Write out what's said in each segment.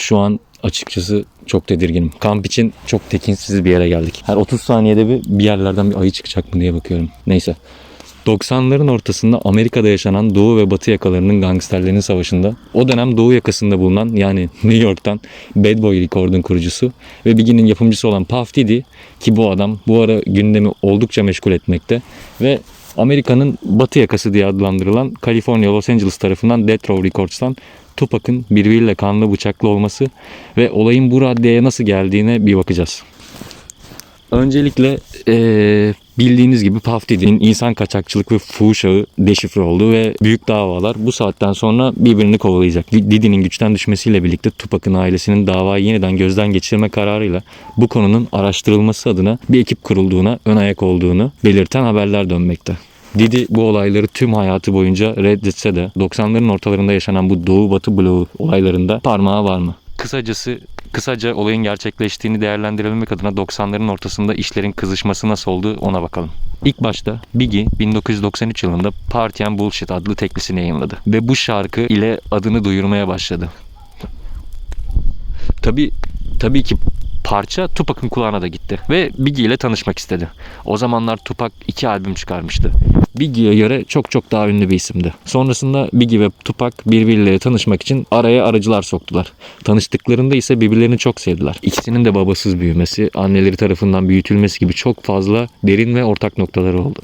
Şu an açıkçası çok tedirginim. Kamp için çok tekinsiz bir yere geldik. Her 30 saniyede bir yerlerden bir ayı çıkacak mı diye bakıyorum. Neyse. 90'ların ortasında Amerika'da yaşanan Doğu ve Batı yakalarının gangsterlerinin savaşında o dönem Doğu yakasında bulunan yani New York'tan Bad Boy Record'un kurucusu ve Biggie'nin yapımcısı olan Puff Diddy ki bu adam bu ara gündemi oldukça meşgul etmekte ve Amerika'nın Batı yakası diye adlandırılan Kaliforniya, Los Angeles tarafından Death Row Records'tan Tupac'ın birbiriyle kanlı bıçaklı olması ve olayın bu raddeye nasıl geldiğine bir bakacağız. Öncelikle bildiğiniz gibi Puff Diddy'nin insan kaçakçılık ve fuhuş ağı deşifre oldu ve büyük davalar bu saatten sonra birbirini kovalayacak. Diddy'nin güçten düşmesiyle birlikte Tupac'ın ailesinin davayı yeniden gözden geçirme kararıyla bu konunun araştırılması adına bir ekip kurulduğuna, ön ayak olduğunu belirten haberler dönmekte. Diddy bu olayları tüm hayatı boyunca reddetse de 90'ların ortalarında yaşanan bu Doğu Batı bloğu olaylarında parmağı var mı? Kısaca olayın gerçekleştiğini değerlendirebilmek adına 90'ların ortasında işlerin kızışması nasıl oldu ona bakalım. İlk başta Biggie 1993 yılında Party and Bullshit adlı teklisini yayınladı ve bu şarkı ile adını duyurmaya başladı. Tabii ki parça Tupac'ın kulağına da gitti ve Biggie ile tanışmak istedi. O zamanlar Tupac 2 albüm çıkarmıştı. Biggie'ye göre çok daha ünlü bir isimdi. Sonrasında Biggie ve Tupac birbirleriyle tanışmak için araya aracılar soktular. Tanıştıklarında ise birbirlerini çok sevdiler. İkisinin de babasız büyümesi, anneleri tarafından büyütülmesi gibi çok fazla derin ve ortak noktaları oldu.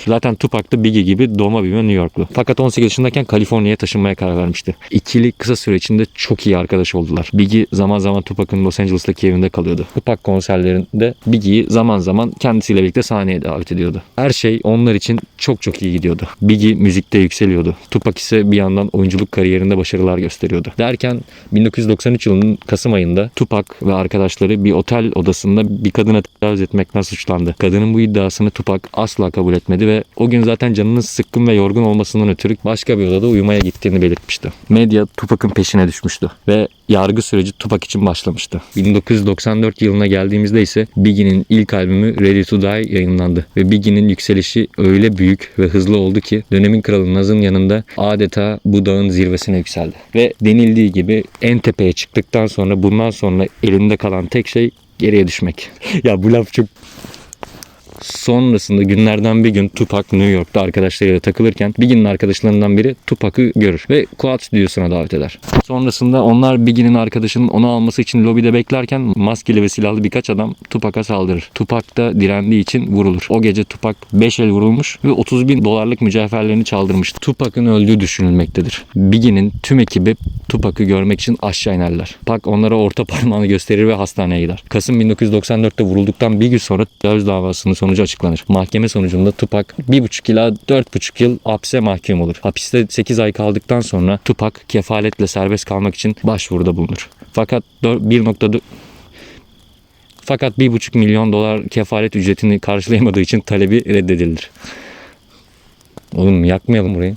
Zaten Tupac da Biggie gibi doğma büyüme New Yorklu. Fakat 18 yaşındayken Kaliforniya'ya taşınmaya karar vermişti. İkili kısa süre içinde çok iyi arkadaş oldular. Biggie zaman zaman Tupac'ın Los Angeles'taki evinde kalıyordu. Tupac konserlerinde Biggie'yi zaman zaman kendisiyle birlikte sahneye davet ediyordu. Her şey onlar için çok iyi gidiyordu. Biggie müzikte yükseliyordu. Tupac ise bir yandan oyunculuk kariyerinde başarılar gösteriyordu. Derken 1993 yılının Kasım ayında Tupac ve arkadaşları bir otel odasında bir kadına tecavüz etmekten suçlandı. Kadının bu iddiasını Tupac asla kabul etmedi ve o gün zaten canının sıkkın ve yorgun olmasından ötürü başka bir odada uyumaya gittiğini belirtmişti. Medya Tupac'ın peşine düşmüştü ve yargı süreci Tupac için başlamıştı. 1994 yılına geldiğimizde ise Biggie'nin ilk albümü Ready to Die yayınlandı ve Biggie'nin yükselişi öyle büyük ve hızlı oldu ki dönemin kralı Naz'ın yanında adeta bu dağın zirvesine yükseldi. Ve denildiği gibi en tepeye çıktıktan sonra bundan sonra elinde kalan tek şey geriye düşmek. Ya bu laf çok... Sonrasında günlerden bir gün Tupac New York'ta arkadaşlarıyla takılırken Biggie'nin arkadaşlarından biri Tupac'ı görür ve Quad stüdyosuna davet eder. Sonrasında onlar Biggie'nin arkadaşının onu alması için lobide beklerken maskeli ve silahlı birkaç adam Tupac'a saldırır. Tupac da direndiği için vurulur. O gece Tupac 5 el vurulmuş ve $30.000 mücevherlerini çaldırmıştı. Tupac'ın öldüğü düşünülmektedir. Biggie'nin tüm ekibi Tupac'ı görmek için aşağı inerler. Tupac onlara orta parmağını gösterir ve hastaneye gider. Kasım 1994'te vurulduktan bir gün sonra tecavüz davasının sonucu açıklanır. Mahkeme sonucunda Tupac 1,5 ila 4,5 yıl hapse mahkum olur. Hapiste 8 ay kaldıktan sonra Tupac kefaletle serbest kalmak için başvuruda bulunur. Fakat 1,5 milyon dolar kefalet ücretini karşılayamadığı için talebi reddedilir. Oğlum yakmayalım burayı.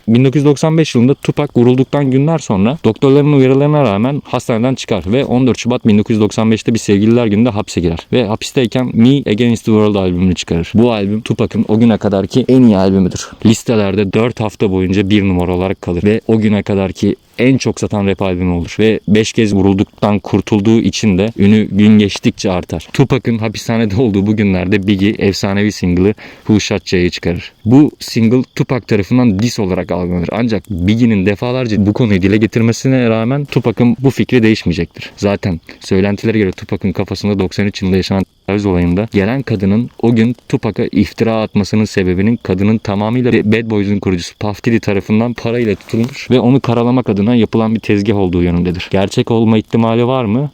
1995 yılında Tupac vurulduktan günler sonra doktorların uyarılarına rağmen hastaneden çıkar ve 14 Şubat 1995'te bir sevgililer gününde hapse girer ve hapisteyken Me Against the World albümünü çıkarır. Bu albüm Tupac'ın o güne kadarki en iyi albümüdür. Listelerde 4 hafta boyunca 1 numara olarak kalır ve o güne kadarki en çok satan rap albümü olur ve 5 kez vurulduktan kurtulduğu için de ünü gün geçtikçe artar. Tupac'ın hapishanede olduğu bu günlerde Biggie efsanevi single'ı Who Shot Jay'i çıkarır. Bu single Tupac tarafından diss olarak algılanır. Ancak Biggie'nin defalarca bu konuyu dile getirmesine rağmen Tupac'ın bu fikri değişmeyecektir. Zaten söylentilere göre Tupac'ın kafasında 93 yılında yaşanan tecavüz olayında gelen kadının o gün Tupac'a iftira atmasının sebebinin kadının tamamıyla Bad Boys'un kurucusu Puff Diddy tarafından parayla tutulmuş ve onu karalamak adına yapılan bir tezgah olduğu yönündedir. Gerçek olma ihtimali var mı?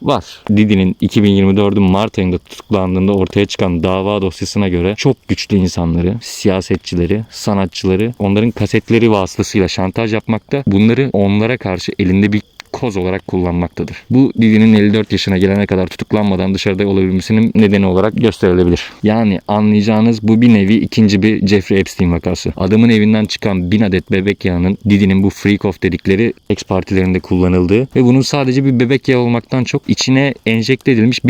Var. Diddy'nin 2024'ün Mart ayında tutuklandığında ortaya çıkan dava dosyasına göre çok güçlü insanları, siyasetçileri, sanatçıları onların kasetleri vasıtasıyla şantaj yapmakta, bunları onlara karşı elinde bir koz olarak kullanmaktadır. Bu Diddy'nin 54 yaşına gelene kadar tutuklanmadan dışarıda olabilmesinin nedeni olarak gösterilebilir. Yani anlayacağınız bu bir nevi ikinci bir Jeffrey Epstein vakası. Adamın evinden çıkan 1000 adet bebek yağının Diddy'nin bu freak off dedikleri seks partilerinde kullanıldığı ve bunun sadece bir bebek yağı olmaktan çok içine enjekte edilmiş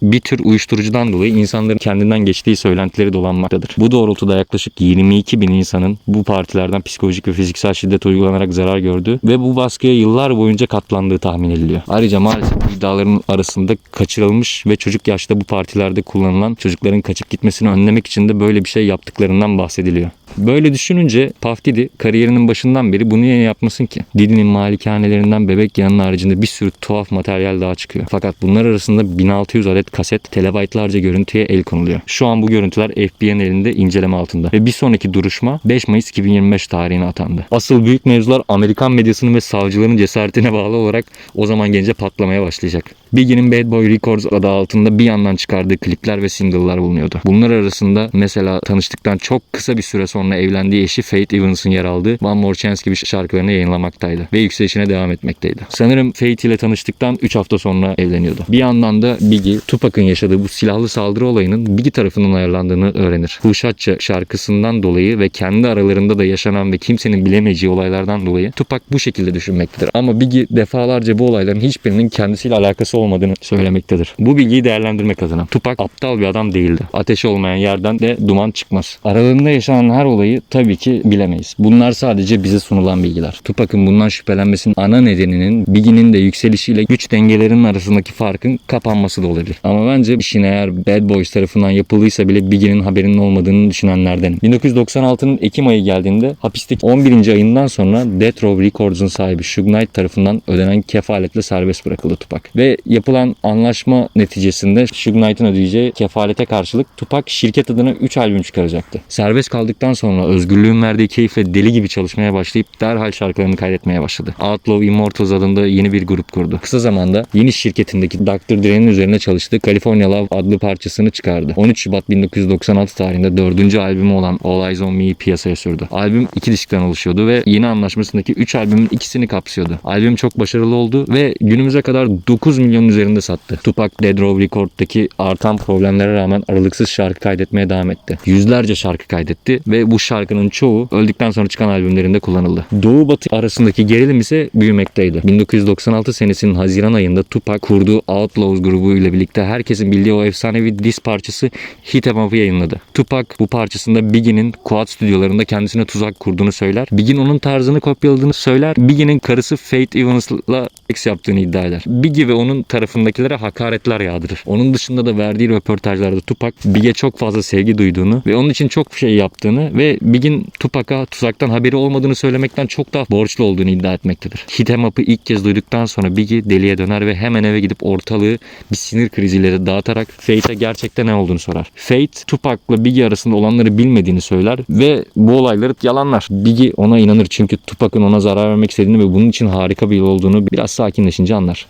bir tür uyuşturucudan dolayı insanların kendinden geçtiği söylentileri dolanmaktadır. Bu doğrultuda yaklaşık 22 bin insanın bu partilerden psikolojik ve fiziksel şiddet uygulanarak zarar gördüğü ve bu baskıya yıllar boyunca katlandığı tahmin ediliyor. Ayrıca maalesef bu iddiaların arasında kaçırılmış ve çocuk yaşta bu partilerde kullanılan çocukların kaçıp gitmesini önlemek için de böyle bir şey yaptıklarından bahsediliyor. Böyle düşününce Puff Diddy kariyerinin başından beri bunu niye yapmasın ki? Diddy'nin malikanelerinden bebek yağının haricinde bir sürü tuhaf materyal daha çıkıyor. Fakat bunlar arasında 1600 adet kaset, terabaytlarca görüntüye el konuluyor. Şu an bu görüntüler FBI'nin elinde inceleme altında. Ve bir sonraki duruşma 5 Mayıs 2025 tarihine atandı. Asıl büyük mevzular Amerikan medyasının ve savcıların cesaretine bağlı olarak o zaman gelince patlamaya başlayacak. Biggie'nin Bad Boy Records adı altında bir yandan çıkardığı klipler ve single'lar bulunuyordu. Bunlar arasında mesela tanıştıktan çok kısa bir süre sonra evlendiği eşi Faith Evans'ın yer aldığı One More Chance gibi şarkılarını yayınlamaktaydı ve yükselişine devam etmekteydi. Sanırım Faith ile tanıştıktan 3 hafta sonra evleniyordu. Bir yandan da Biggie, Tupac'ın yaşadığı bu silahlı saldırı olayının Biggie tarafından ayarlandığını öğrenir. Huşatça şarkısından dolayı ve kendi aralarında da yaşanan ve kimsenin bilemeyeceği olaylardan dolayı Tupac bu şekilde düşünmektedir. Ama Biggie defalarca bu olayların hiçbirinin kendisiyle alakası olmadığını söylemektedir. Bu bilgiyi değerlendirmek adına Tupac aptal bir adam değildi. Ateşi olmayan yerden de duman çıkmaz. Aralarında yaşanan her olayı tabii ki bilemeyiz. Bunlar sadece bize sunulan bilgiler. Tupac'ın bundan şüphelenmesinin ana nedeninin Biggie'nin de yükselişiyle güç dengelerinin arasındaki farkın kapanması da olabilir. Ama bence işin eğer Bad Boys tarafından yapıldıysa bile Biggie'nin haberinin olmadığını düşünenlerdenim. 1996'nın Ekim ayı geldiğinde hapisteki 11. ayından sonra Death Row Records'un sahibi Suge Knight tarafından ödenen kefaletle serbest bırakıldı Tupac. Ve yapılan anlaşma neticesinde Suge Knight'ın ödeyeceği kefalete karşılık Tupac şirket adına 3 albüm çıkaracaktı. Serbest kaldıktan sonra özgürlüğün verdiği keyifle deli gibi çalışmaya başlayıp derhal şarkılarını kaydetmeye başladı. Outlaw Immortals adında yeni bir grup kurdu. Kısa zamanda yeni şirketindeki Dr. Dre'nin üzerine çalıştığı California Love adlı parçasını çıkardı. 13 Şubat 1996 tarihinde 4. albümü olan All Eyes on Me'yi piyasaya sürdü. Albüm 2 diskten oluşuyordu ve yeni anlaşmasındaki 3 albümün ikisini kapsıyordu. Albüm çok başarılı oldu ve günümüze kadar 9 milyon üzerinde sattı. Tupac Death Row Record'daki artan problemlere rağmen aralıksız şarkı kaydetmeye devam etti. Yüzlerce şarkı kaydetti ve bu şarkının çoğu öldükten sonra çıkan albümlerinde kullanıldı. Doğu Batı arasındaki gerilim ise büyümekteydi. 1996 senesinin Haziran ayında Tupac kurduğu Outlaws grubu ile birlikte herkesin bildiği o efsanevi diss parçası Hit 'Em Up'ı yayınladı. Tupac bu parçasında Biggie'nin Quad stüdyolarında kendisine tuzak kurduğunu söyler. Biggie'nin onun tarzını kopyaladığını söyler. Biggie'nin karısı Faith Evans'la seks yaptığını iddia eder. Biggie ve onun tarafındakilere hakaretler yağdırır. Onun dışında da verdiği röportajlarda Tupac Biggie'ye çok fazla sevgi duyduğunu ve onun için çok şey yaptığını ve Biggie'nin Tupac'a tuzaktan haberi olmadığını söylemekten çok daha borçlu olduğunu iddia etmektedir. Hit 'Em Up'ı ilk kez duyduktan sonra Biggie deliye döner ve hemen eve gidip ortalığı bir sinir kriziyle dağıtarak Faith'e gerçekten ne olduğunu sorar. Faith, Tupac'la Biggie arasında olanları bilmediğini söyler ve bu olayları yalanlar. Biggie ona inanır çünkü Tupac'ın ona zarar vermek istediğini ve bunun için harika bir yol olduğunu biraz sakinleşince anlar.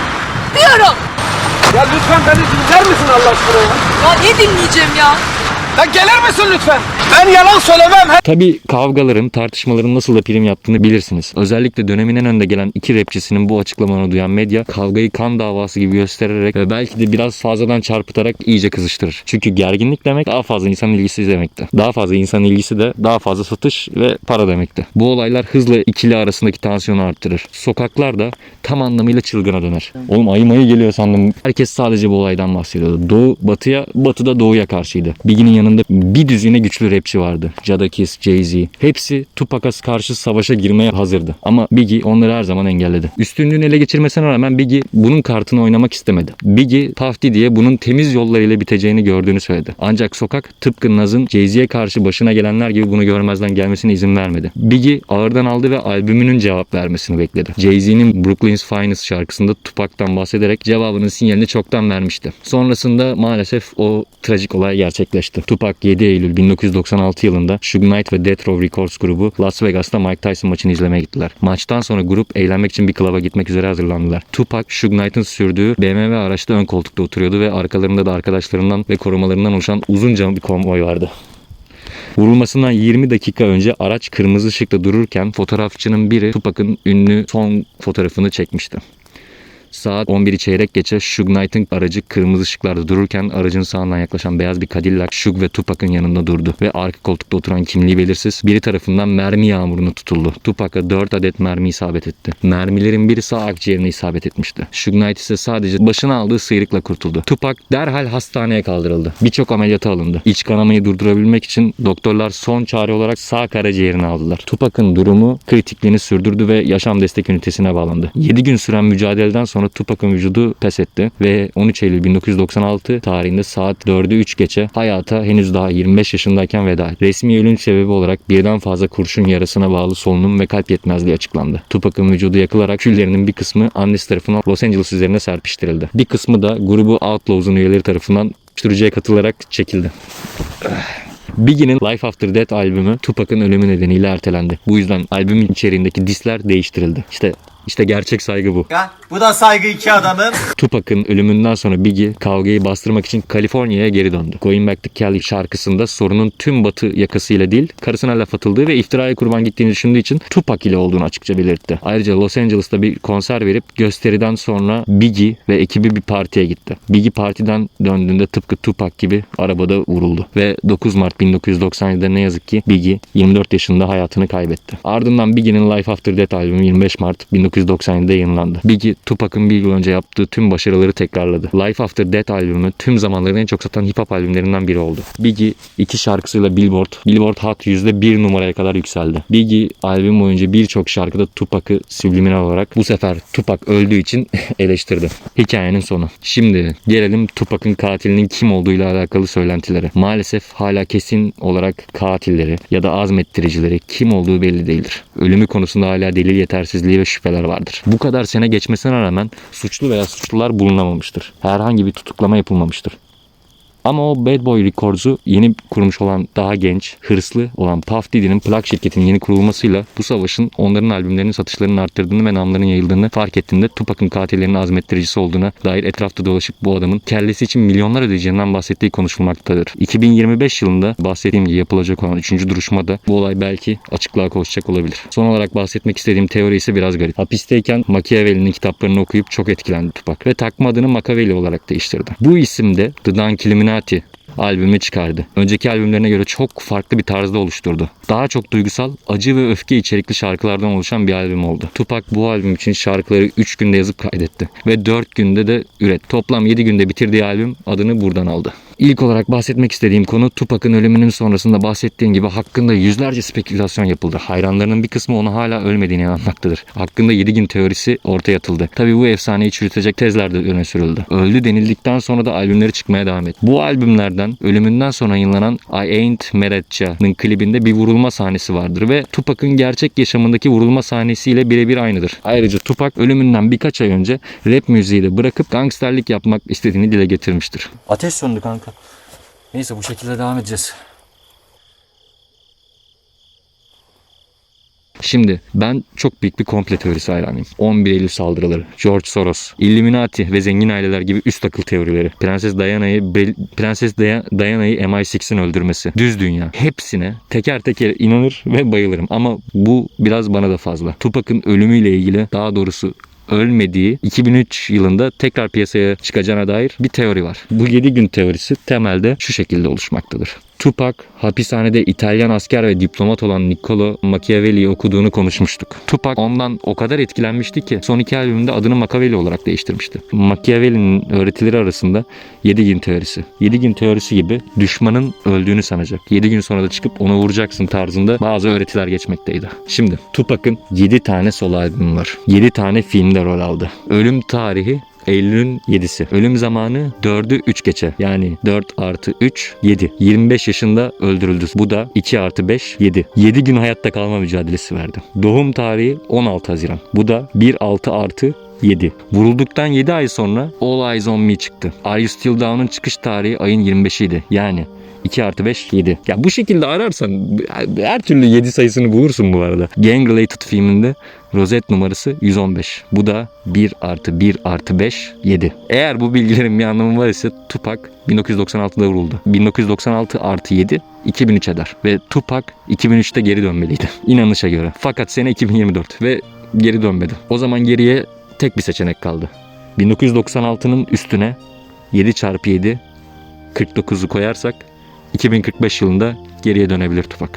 Diyorum. Ya lütfen beni dinler misin Allah aşkına ya? Ya ne dinleyeceğim ya? Ya gelir misin lütfen? Ben yalan söylemem. Tabii kavgaların, tartışmaların nasıl da prim yaptığını bilirsiniz. Özellikle dönemin en önde gelen iki rapçisinin bu açıklamalarını duyan medya kavgayı kan davası gibi göstererek ve belki de biraz fazladan çarpıtarak iyice kızıştırır. Çünkü gerginlik demek daha fazla insan ilgisi demekti. Daha fazla insan ilgisi de daha fazla satış ve para demekti. Bu olaylar hızla ikili arasındaki tansiyonu arttırır. Sokaklar da tam anlamıyla çılgına döner. Oğlum ayı mayı geliyor sandım. Herkes sadece bu olaydan bahsediyordu. Doğu batıya, batı da doğuya karşıydı. Biggie'nin yanında bir düzine güçlü rapçi vardı. Jadakiss, Jay-Z. Hepsi Tupac'a karşı savaşa girmeye hazırdı. Ama Biggie onları her zaman engelledi. Üstünlüğünü ele geçirmesine rağmen Biggie bunun kartını oynamak istemedi. Biggie, Puff Diddy'ye bunun temiz yollarıyla biteceğini gördüğünü söyledi. Ancak sokak tıpkı Nas'ın Jay-Z'ye karşı başına gelenler gibi bunu görmezden gelmesine izin vermedi. Biggie ağırdan aldı ve albümünün cevap vermesini bekledi. Jay-Z'nin Brooklyn's Finest şarkısında Tupac'tan bahsederek cevabının sinyalini çoktan vermişti. Sonrasında maalesef o trajik olay gerçekleşti. Tupac 7 Eylül 1996 yılında Suge Knight ve Death Row Records grubu Las Vegas'ta Mike Tyson maçını izlemeye gittiler. Maçtan sonra grup eğlenmek için bir klaba gitmek üzere hazırlandılar. Tupac, Suge Knight'ın sürdüğü BMW araçta ön koltukta oturuyordu ve arkalarında da arkadaşlarından ve korumalarından oluşan uzunca bir konvoy vardı. Vurulmasından 20 dakika önce araç kırmızı ışıkta dururken fotoğrafçının biri Tupac'ın ünlü son fotoğrafını çekmişti. Saat 11'i çeyrek geçe Suge Knight'ın aracı kırmızı ışıklarda dururken aracın sağından yaklaşan beyaz bir Cadillac Suge ve Tupac'ın yanında durdu ve arka koltukta oturan kimliği belirsiz biri tarafından mermi yağmuruna tutuldu. Tupac'a 4 adet mermi isabet etti. Mermilerin biri sağ akciğerine isabet etmişti. Suge Knight ise sadece başına aldığı sıyrıkla kurtuldu. Tupac derhal hastaneye kaldırıldı. Birçok ameliyata alındı. İç kanamayı durdurabilmek için doktorlar son çare olarak sağ karaciğerini aldılar. Tupac'ın durumu kritikliğini sürdürdü ve yaşam destek ünitesine bağlandı. 7 gün süren mücadeleden sonra Tupac'ın vücudu pes etti ve 13 Eylül 1996 tarihinde saat 4'ü 3 geçe hayata henüz daha 25 yaşındayken veda etti. Resmi ölüm sebebi olarak birden fazla kurşun yarasına bağlı solunum ve kalp yetmezliği açıklandı. Tupac'ın vücudu yakılarak küllerinin bir kısmı annesi tarafından Los Angeles üzerine serpiştirildi. Bir kısmı da grubu Outlaws'un üyeleri tarafından sürücüye katılarak çekildi. Biggie'nin Life After Death albümü Tupac'ın ölümü nedeniyle ertelendi. Bu yüzden albümün içeriğindeki disler değiştirildi. İşte gerçek saygı bu. Bu da saygı iki adamın. Tupac'ın ölümünden sonra Biggie kavgayı bastırmak için Kaliforniya'ya geri döndü. Going Back to Cali şarkısında sorunun tüm batı yakasıyla değil, karısına laf atıldığı ve iftiraya kurban gittiğini düşündüğü için Tupac ile olduğunu açıkça belirtti. Ayrıca Los Angeles'ta bir konser verip gösteriden sonra Biggie ve ekibi bir partiye gitti. Biggie partiden döndüğünde tıpkı Tupac gibi arabada vuruldu. Ve 9 Mart 1997'de ne yazık ki Biggie 24 yaşında hayatını kaybetti. Ardından Biggie'nin Life After Death albümü 25 Mart 1997'de yayınlandı. Biggie, Tupac'ın bir yıl önce yaptığı tüm başarıları tekrarladı. Life After Death albümü tüm zamanların en çok satan hip hop albümlerinden biri oldu. Biggie 2 şarkısıyla Billboard Hot 100'de 1 numaraya kadar yükseldi. Biggie albüm boyunca birçok şarkıda Tupac'ı subliminal olarak bu sefer Tupac öldüğü için eleştirdi. Hikayenin sonu. Şimdi gelelim Tupac'ın katilinin kim olduğuyla alakalı söylentilere. Maalesef hala kesin olarak katilleri ya da azmettiricileri kim olduğu belli değildir. Ölümü konusunda hala delil yetersizliği ve şüpheler vardır. Bu kadar sene geçmesine rağmen suçlu veya suçlular bulunamamıştır. Herhangi bir tutuklama yapılmamıştır. Ama o Bad Boy Records'u yeni kurmuş olan daha genç, hırslı olan Puff Daddy'nin plak şirketinin yeni kurulmasıyla bu savaşın onların albümlerinin satışlarını arttırdığını ve namlarının yayıldığını fark ettiğinde Tupac'ın katillerinin azmettiricisi olduğuna dair etrafta dolaşıp bu adamın kellesi için milyonlar ödeyeceğinden bahsettiği konuşulmaktadır. 2025 yılında bahsettiğim gibi yapılacak olan 3. duruşmada bu olay belki açıklığa kavuşacak olabilir. Son olarak bahsetmek istediğim teori ise biraz garip. Hapisteyken Machiavelli'nin kitaplarını okuyup çok etkilendi Tupac ve takma adını Machiavelli olarak değiştirdi. Bu isim de The Don Illuminati albümü çıkardı. Önceki albümlerine göre çok farklı bir tarzda oluşturdu. Daha çok duygusal, acı ve öfke içerikli şarkılardan oluşan bir albüm oldu. Tupac bu albüm için şarkıları 3 günde yazıp kaydetti. Ve 4 günde de üretti. Toplam 7 günde bitirdiği albüm adını buradan aldı. İlk olarak bahsetmek istediğim konu Tupac'ın ölümünün sonrasında bahsettiğim gibi hakkında yüzlerce spekülasyon yapıldı. Hayranlarının bir kısmı ona hala ölmediğine inanmaktadır. Hakkında 7 gün teorisi ortaya atıldı. Tabii bu efsaneyi çürütecek tezler de öne sürüldü. Öldü denildikten sonra da albümleri çıkmaya devam etti. Bu albümlerden ölümünden sonra yayınlanan I Ain't Mad at Ya'nın klibinde bir vurulma sahnesi vardır ve Tupac'ın gerçek yaşamındaki vurulma sahnesiyle birebir aynıdır. Ayrıca Tupac ölümünden birkaç ay önce rap müziği de bırakıp gangsterlik yapmak istediğini dile getirmiştir. Ateş söndü kanka. Neyse bu şekilde devam edeceğiz. Şimdi ben çok büyük bir komple teorisi hayranıyım. 11 Eylül saldırıları, George Soros, Illuminati ve zengin aileler gibi üst akıl teorileri, Prenses Diana'yı MI6'in öldürmesi, düz dünya. Hepsine teker teker inanır ve bayılırım. Ama bu biraz bana da fazla. Tupac'ın ölümüyle ilgili, daha doğrusu ölmediği 2003 yılında tekrar piyasaya çıkacağına dair bir teori var. Bu 7 gün teorisi temelde şu şekilde oluşmaktadır. Tupac hapishanede İtalyan asker ve diplomat olan Niccolo Machiavelli'yi okuduğunu konuşmuştuk. Tupac ondan o kadar etkilenmişti ki son 2 albümünde adını Machiavelli olarak değiştirmişti. Machiavelli'nin öğretileri arasında 7 gün teorisi. 7 gün teorisi gibi düşmanın öldüğünü sanacak. 7 gün sonra da çıkıp onu vuracaksın tarzında bazı öğretiler geçmekteydi. Şimdi Tupac'ın 7 tane solo albümü var. 7 tane filmde rol aldı. Ölüm tarihi Eylül'ün 7'si. Ölüm zamanı 4'ü 3 geçe. Yani 4 artı 3, 7. 25 yaşında öldürüldü. Bu da 2 artı 5, 7. 7 gün hayatta kalma mücadelesi verdi. Doğum tarihi 16 Haziran. Bu da 1-6 artı 7. Vurulduktan 7 ay sonra All Eyes on Me çıktı. Are You Still Down'un çıkış tarihi ayın 25'iydi. Yani 2 artı 5, 7. Ya bu şekilde ararsan her türlü 7 sayısını bulursun bu arada. Gang Related filminde rozet numarası 115. Bu da 1 artı 1 artı 5, 7. Eğer bu bilgilerin bir anlamı var ise Tupac 1996'da vuruldu. 1996 artı 7, 2003 eder. Ve Tupac 2003'te geri dönmeliydi. İnanışa göre. Fakat sene 2024 ve geri dönmedi. O zaman geriye tek bir seçenek kaldı. 1996'nın üstüne 7 çarpı 7 49'u koyarsak 2045 yılında geriye dönebilir Tupac.